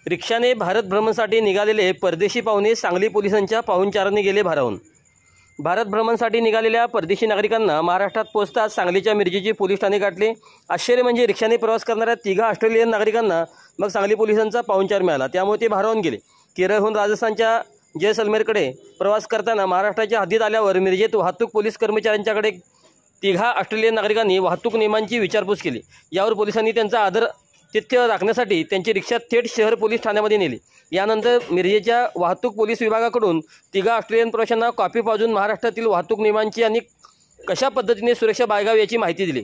रिक्षाने भारत भ्रमणसाठी निघालेले परदेशी पाहुणे सांगली पोलिसांच्या पाहुणचाराने गेले भारावून। भारत भ्रमणसाठी निघालेल्या परदेशी नागरिकांना महाराष्ट्रात पोहोचताच सांगलीच्या मिरजेची पोलीस ठाणे गाठले। आश्चर्य म्हणजे रिक्षाने प्रवास करणाऱ्या 3 ऑस्ट्रेलियन नागरिकांना मग सांगली पोलिसांचा पाहुणचार मिळाला, त्यामुळे ते भारावून गेले। केरळहून राजस्थानच्या जैसलमेरकडे प्रवास करताना महाराष्ट्राच्या हद्दीत आल्यावर मिरजेत वाहतूक पोलीस कर्मचाऱ्यांच्याकडे 3 ऑस्ट्रेलियन नागरिकांनी वाहतूक नियमांची विचारपूस केली। यावर पोलिसांनी त्यांचा आदरातिथ्य राखण्यासाठी त्यांची रिक्षा थेट शहर पोलीस ठाण्यामध्ये नेली। यानंतर मिरजेच्या वाहतूक पोलीस विभागाकडून 3 ऑस्ट्रेलियन प्रवाशांना कॉपी पाजून महाराष्ट्रातील वाहतूक नियमांची आणि कशा पद्धतीने सुरक्षा बाळगावी याची माहिती दिली।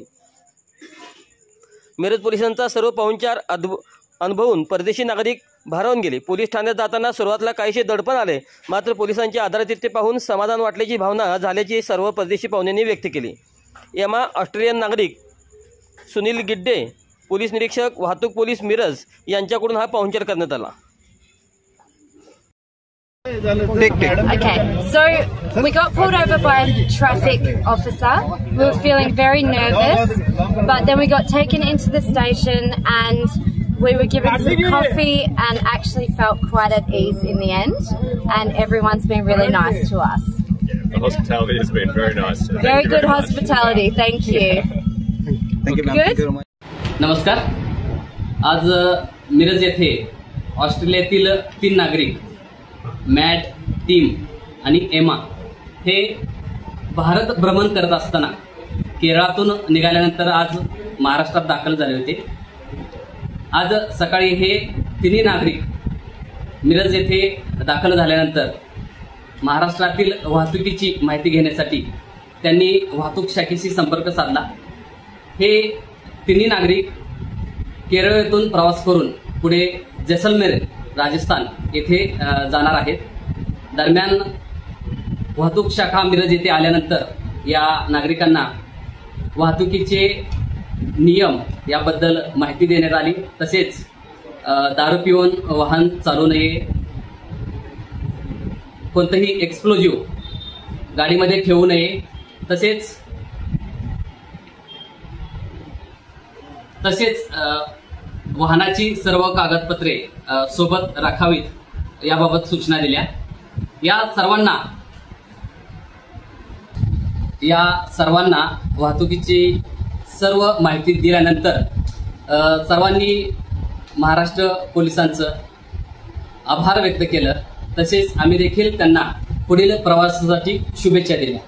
मिरज पोलिसांचा सर्व पाहुणचार अनुभवून परदेशी नागरिक भारावून गेले। पोलीस ठाण्यात जाताना सुरुवातीला काहीसे दडपण आले, मात्र पोलिसांचे आदरातिथ्य पाहून समाधान वाटल्याची भावना झाल्याची सर्व परदेशी पाहुण्यांनी व्यक्त केली। एमा ऑस्ट्रेलियन नागरिक सुनील गिड्डे, पोलीस निरीक्षक वाहतूक पोलीस मिरज यांच्याकडून हा पाहुणचार करण्यात आला। Okay, so we got pulled over by a traffic officer. We were feeling very nervous, but then we got taken into the station and we were given some coffee and actually felt quite at ease in the end, and everyone's been really nice to us. The hospitality has been very nice. Very good hospitality, thank you. Thank you, Good. नमस्कार। आज मिरज येथे ऑस्ट्रेलियातील 3 नागरिक mat, team आणि Emma हे भारत भ्रमण करत असताना केरळातून निघाल्यानंतर आज महाराष्ट्रात दाखल झाले होते। आज सकाळी हे 3 नागरिक मिरज येथे दाखल झाल्यानंतर महाराष्ट्रातील वाहतुकीची माहिती घेण्यासाठी त्यांनी वाहतूक शाखेशी संपर्क साधला। हे 3 नागरिक केरळ येथून प्रवास करून पुढे जैसलमेर राजस्थान येथे जाणार आहेत। दरम्यान वाहतूक शाखा मिरज येथे आल्यानंतर या नागरिकांना वाहतुकीचे नियम याबद्दल माहिती देण्यात आली। तसेच दारू पिऊन वाहन चालवू नये, कोणतेही एक्सप्लोजिव्ह गाडीमध्ये ठेवू नये, तसेच वाहनाची सर्व कागदपत्रे सोबत राखावीत याबाबत सूचना दिल्या। या सर्वांना वाहतुकीची सर्व माहिती दिल्यानंतर सर्वांनी महाराष्ट्र पोलिसांचं आभार व्यक्त केलं। तसेच आम्ही देखील त्यांना पुढील प्रवासासाठी शुभेच्छा दिल्या।